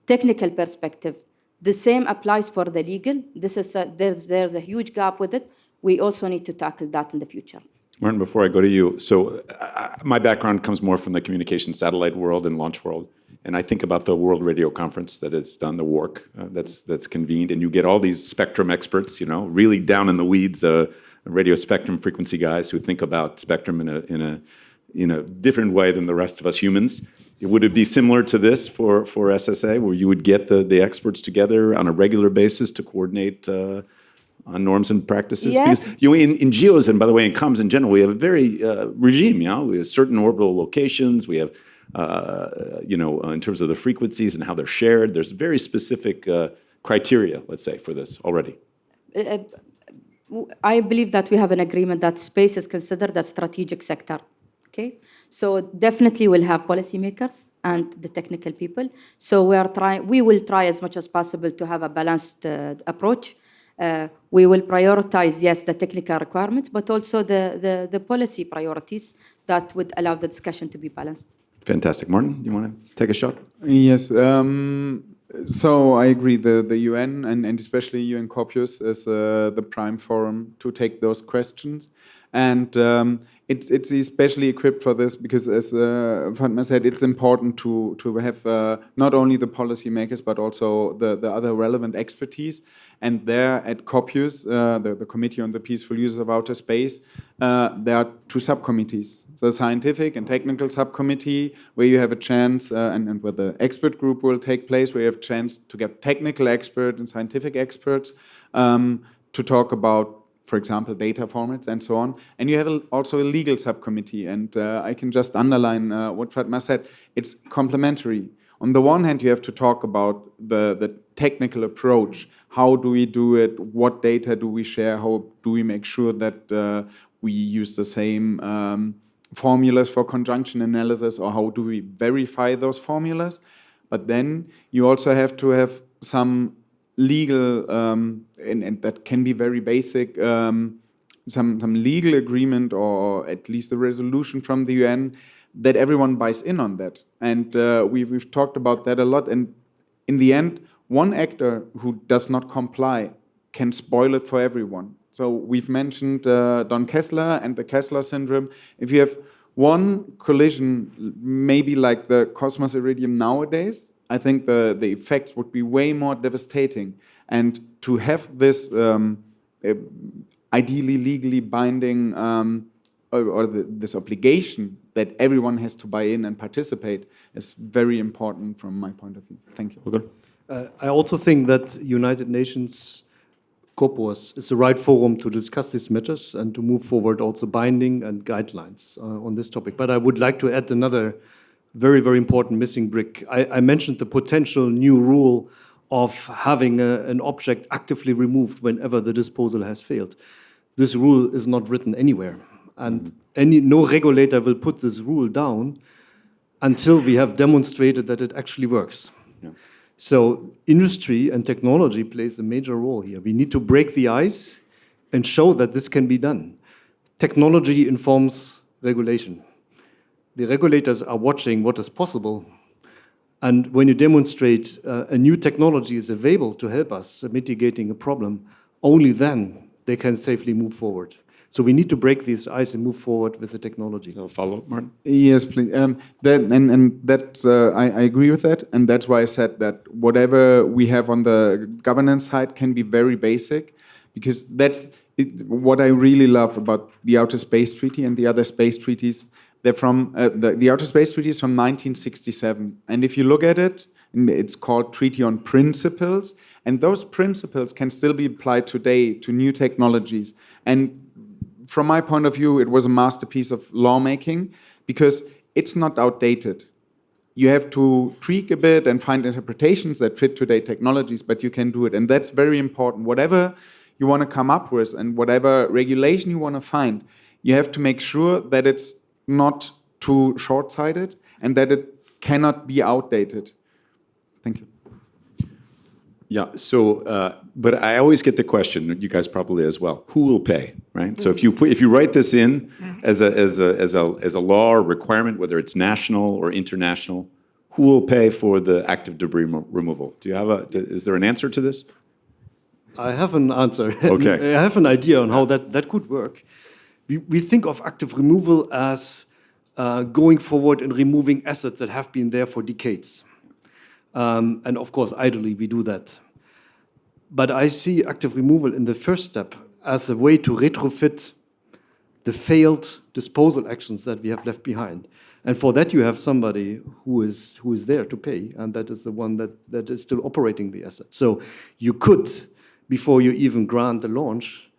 technical perspective. The same applies for the legal. This is there's a huge gap with it. We also need to tackle that in the future. Martin, before I go to you, so my background comes more from the communication satellite world and launch world. And I think about the World Radio Conference that has done the work that's convened, and you get all these spectrum experts, you know, really down in the weeds, radio spectrum frequency guys who think about spectrum in a different way than the rest of us humans. Would it be similar to this for SSA, where you would get the experts together on a regular basis to coordinate on norms and practices? Yes. Because in geos, and by the way, in comms in general, we have a very regime. You know, we have certain orbital locations. We have in terms of the frequencies and how they're shared, there's very specific criteria, let's say, for this already. I believe that we have an agreement that space is considered a strategic sector. Okay, so definitely we'll have policymakers and the technical people. So we will try as much as possible to have a balanced approach. We will prioritize, yes, the technical requirements, but also the policy priorities that would allow the discussion to be balanced. Fantastic. Martin, you want to take a shot? Yes. So I agree. The UN and especially UN Corpus is the prime forum to take those questions, and it's especially equipped for this because, as Fatma said, it's important to have not only the policymakers but also the other relevant expertise. And there at Corpus, the Committee on the Peaceful Use of Outer Space, there are two subcommittees. So scientific and technical subcommittee, where you have a chance, and where the expert group will take place, where you have a chance to get technical experts and scientific experts to talk about, for example, data formats and so on. And you have also a legal subcommittee. And I can just underline what Fatma said. It's complementary. On the one hand, you have to talk about the technical approach. How do we do it? What data do we share? How do we make sure that we use the same formulas for conjunction analysis, or how do we verify those formulas? But then you also have to have some legal, and that can be very basic, some legal agreement or at least a resolution from the UN that everyone buys in on that. And we've talked about that a lot. And in the end, one actor who does not comply can spoil it for everyone. So we've mentioned Don Kessler and the Kessler syndrome. If you have one collision, maybe like the Cosmos Iridium nowadays, I think the effects would be way more devastating. And to have this ideally legally binding this obligation that everyone has to buy in and participate is very important from my point of view. Thank you. Okay. I also think that United Nations COPOS is the right forum to discuss these matters and to move forward also binding and guidelines on this topic. But I would like to add another very, very important missing brick. I mentioned the potential new rule of having an object actively removed whenever the disposal has failed. This rule is not written anywhere. And no regulator will put this rule down until we have demonstrated that it actually works. Yeah. So industry and technology plays a major role here. We need to break the ice and show that this can be done. Technology informs regulation. The regulators are watching what is possible. And when you demonstrate a new technology is available to help us mitigating a problem, only then they can safely move forward. So we need to break this ice and move forward with the technology. Follow up, Martin? Yes, please. That's I agree with that, and that's why I said that whatever we have on the governance side can be very basic, because that's what I really love about the Outer Space Treaty and the other space treaties. They're from the Outer Space Treaty is from 1967, and if you look at it, it's called Treaty on Principles, and those principles can still be applied today to new technologies. And from my point of view, it was a masterpiece of lawmaking because it's not outdated. You have to tweak a bit and find interpretations that fit today's technologies, but you can do it. And that's very important. Whatever you want to come up with and whatever regulation you want to find, you have to make sure that it's not too short-sighted and that it cannot be outdated. Thank you. Yeah, so, but I always get the question, you guys probably as well, who will pay, right? So if you write this in as a law or requirement, whether it's national or international, who will pay for the active debris removal? Do you have is there an answer to this? I have an answer. Okay. I have an idea on how that could work. We think of active removal as going forward and removing assets that have been there for decades. And of course, ideally, we do that. But I see active removal in the first step as a way to retrofit the failed disposal actions that we have left behind. And for that, you have somebody who is there to pay, and that is the one that is still operating the asset. So you could, before you even grant the launch,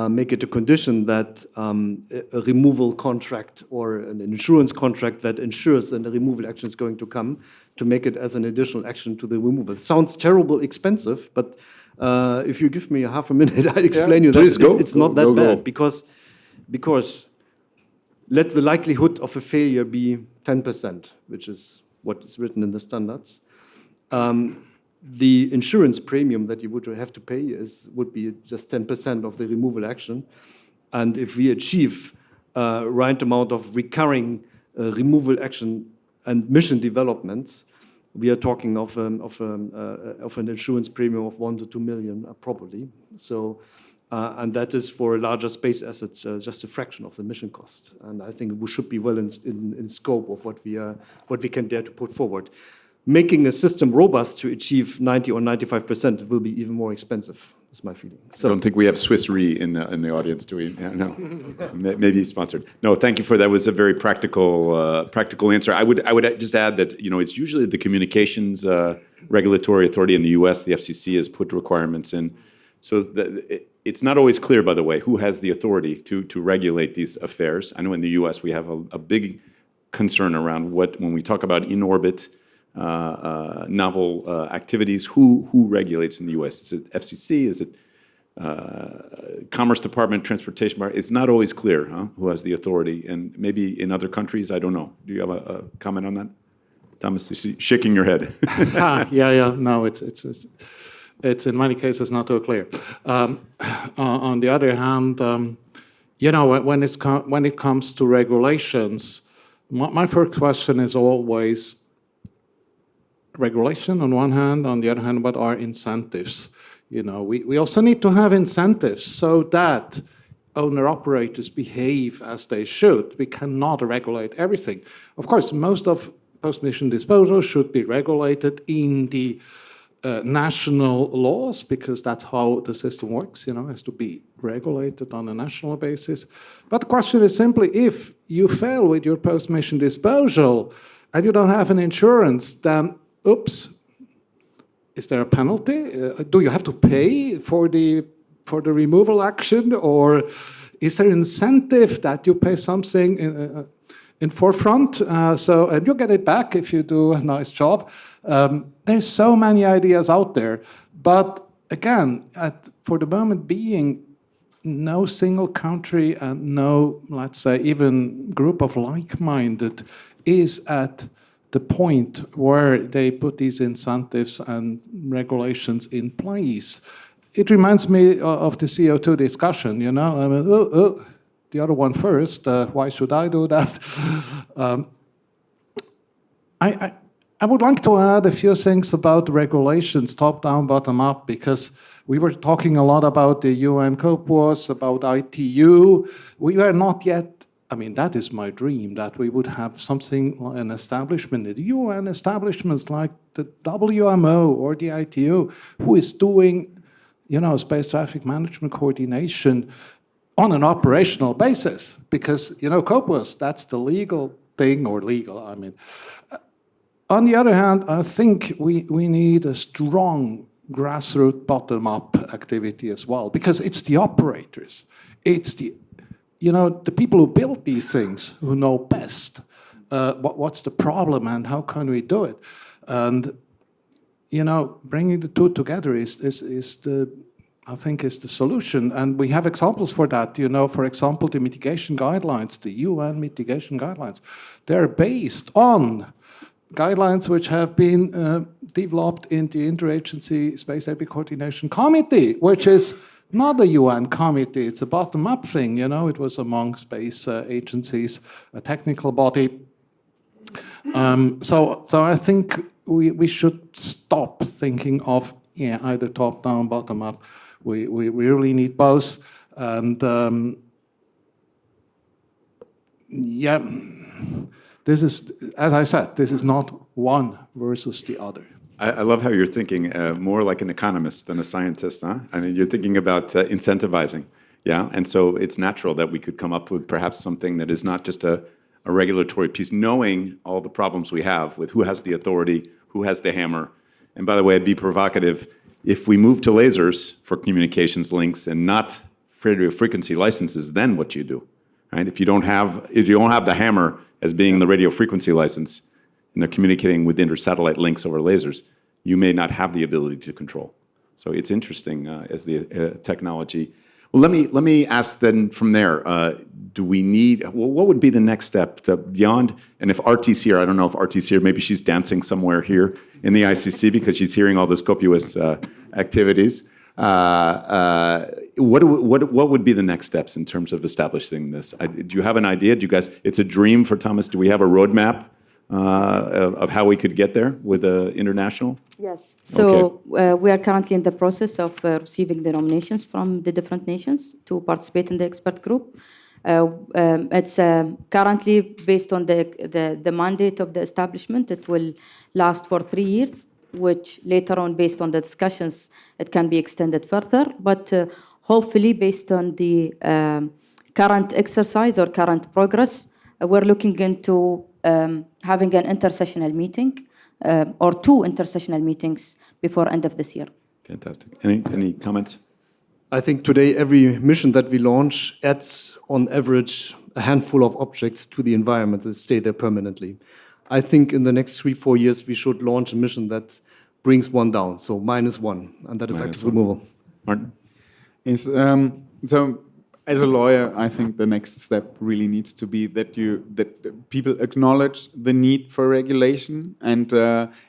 make it a condition that a removal contract or an insurance contract that ensures that the removal action is going to come, to make it as an additional action to the removal. It sounds terrible expensive, but if you give me half a minute, I'll explain you that it's not that bad. Because let the likelihood of a failure be 10%, which is what is written in the standards. The insurance premium that you would have to pay would be just 10% of the removal action. And if we achieve right amount of recurring removal action and mission developments, we are talking of an insurance premium of 1 to 2 million, probably. So, and that is for larger space assets, just a fraction of the mission cost. And I think we should be well in scope of what we can dare to put forward. Making a system robust to achieve 90 or 95% will be even more expensive, is my feeling. So I don't think we have Swiss Re in the audience, do we? Yeah, no, maybe sponsored. No, thank you for that. Was a very practical answer. I would just add that it's usually the communications regulatory authority in the U.S. The FCC has put requirements in, so it's not always clear, by the way, who has the authority to regulate these affairs. I know in the U.S. we have a big concern around when we talk about in orbit. Novel activities, who regulates in the U.S.? Is it FCC? Is it Commerce Department, Transportation Department? It's not always clear who has the authority, and maybe in other countries, I don't know. Do you have a comment on that? Thomas, you see, shaking your head. Yeah, no, it's it's in many cases not too clear. On the other hand, you know, when it comes to regulations, my first question is always regulation on one hand, on the other hand, what are incentives? You know, we also need to have incentives so that owner-operators behave as they should. We cannot regulate everything. Of course, most of post-mission disposal should be regulated in the national laws, because that's how the system works, you know, it has to be regulated on a national basis. But the question is simply, if you fail with your post-mission disposal and you don't have an insurance, then, oops, is there a penalty? Do you have to pay for the removal action, or is there incentive that you pay something in forefront? And you get it back if you do a nice job. There's so many ideas out there, but again, for the moment being, no single country and no, let's say, even group of like-minded is at the point where they put these incentives and regulations in place. It reminds me of the CO2 discussion, you know. I mean, the other one first, why should I do that? I would like to add a few things about regulations, top-down, bottom-up, because we were talking a lot about the UN COPUOS, about ITU. We were not yet, I mean, that is my dream, that we would have something, an establishment, the UN establishments like the WMO or the ITU, who is doing, you know, space traffic management coordination on an operational basis. Because, you know, COPUOS, that's the legal thing, or legal, I mean. On the other hand, I think we need a strong grassroots bottom-up activity as well, because it's the operators, it's the, you know, the people who build these things who know best what's the problem and how can we do it. And, you know, bringing the two together is the, I think, is the solution. And we have examples for that. You know, for example, the mitigation guidelines, the UN mitigation guidelines, they're based on guidelines which have been developed in the Interagency Space Debris Coordination Committee, which is not a UN committee, it's a bottom-up thing, you know, it was among space agencies, a technical body. So I think we should stop thinking of either top-down, bottom-up. We really need both. And yeah, this is, as I said, this is not one versus the other. I love how you're thinking more like an economist than a scientist, huh? I mean, you're thinking about incentivizing, yeah? And so it's natural that we could come up with perhaps something that is not just a regulatory piece, knowing all the problems we have with who has the authority, who has the hammer. And by the way, I'd be provocative. If we move to lasers for communications links and not radio frequency licenses, then what do you do, right? If you don't have the hammer as being the radio frequency license, and they're communicating with inter-satellite links over lasers, you may not have the ability to control. So it's interesting as the technology. Well, let me ask then from there, do we need, well, what would be the next step beyond, and if RT's here, I don't know if RT's here, maybe she's dancing somewhere here in the ICC because she's hearing all those copious activities. What would be the next steps in terms of establishing this? Do you have an idea? Do you guys, it's a dream for Thomas, do we have a roadmap of how we could get there with international? Yes. So we are currently in the process of receiving the nominations from the different nations to participate in the expert group. It's currently based on the mandate of the establishment. It will last for 3 years, which later on, based on the discussions, it can be extended further. But hopefully, based on the current exercise or current progress, we're looking into having an intersessional meeting or 2 intersessional meetings before end of this year. Fantastic. Any comments? I think today every mission that we launch adds on average a handful of objects to the environment that stay there permanently. I think in the next 3-4 years we should launch a mission that brings one down, so -1, and that is active removal. Martin? Yes, so as a lawyer, I think the next step really needs to be that people acknowledge the need for regulation. And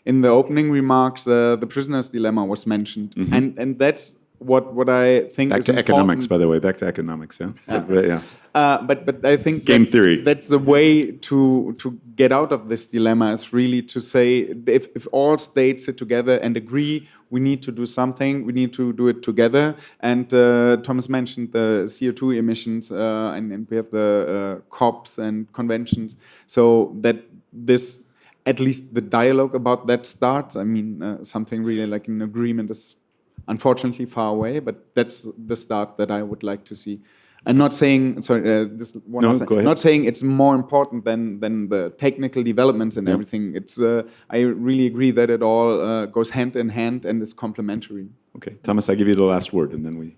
in the opening remarks, the prisoner's dilemma was mentioned, and that's what I think Back is to important. economics, by the way. Back to economics. Yeah. Yeah. But I think Game theory. That's the way to get out of this dilemma, is really to say, if all states sit together and agree we need to do something, we need to do it together. And Thomas mentioned the CO2 emissions, and we have the COPs and conventions, so that this, at least the dialogue about that starts. I mean, something really like an agreement is unfortunately far away, but that's the start that I would like to see. I'm not saying, sorry, this one No, last go thing. ahead. Not saying it's more important than the technical developments and everything. It's I really agree that it all goes hand in hand and is complementary. Okay, Thomas, I give you the last word, and then we.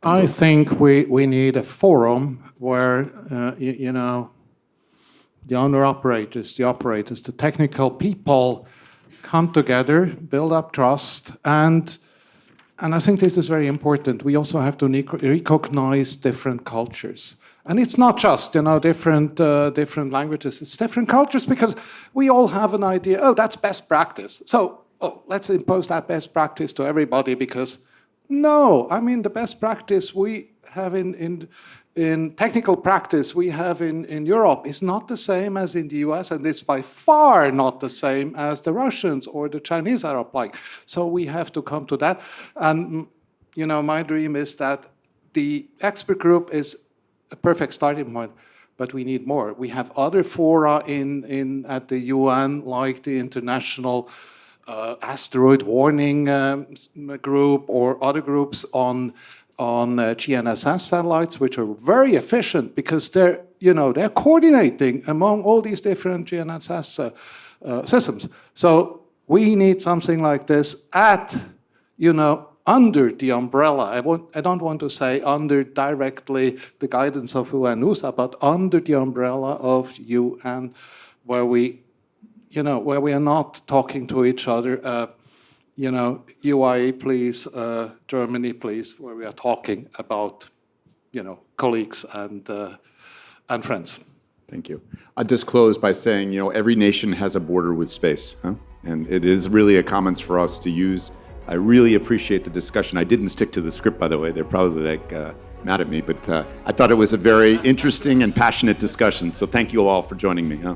I think we need a forum where, you know, the owner-operators, the operators, the technical people come together, build up trust, and I think this is very important. We also have to recognize different cultures. And it's not just, you know, different languages, it's different cultures, because we all have an idea, oh, that's best practice. So, let's impose that best practice to everybody, because no, I mean, the best practice we have in technical practice we have in Europe is not the same as in the US, and it's by far not the same as the Russians or the Chinese are applying. So we have to come to that. And, you know, my dream is that the expert group is a perfect starting point, but we need more. We have other fora at the UN, like the International Asteroid Warning Group, or other groups on GNSS satellites, which are very efficient because they're coordinating among all these different GNSS systems. So we need something like this under the umbrella. I don't want to say under directly the guidance of UN-USA, but under the umbrella of UN, where we are not talking to each other. UAE, please, Germany, please, where we are talking about, colleagues and friends. Thank you. I'll just close by saying, every nation has a border with space, huh? And it is really a commons for us to use. I really appreciate the discussion. I didn't stick to the script, by the way. They're probably mad at me, but I thought it was a very interesting and passionate discussion. So thank you all for joining me. Huh?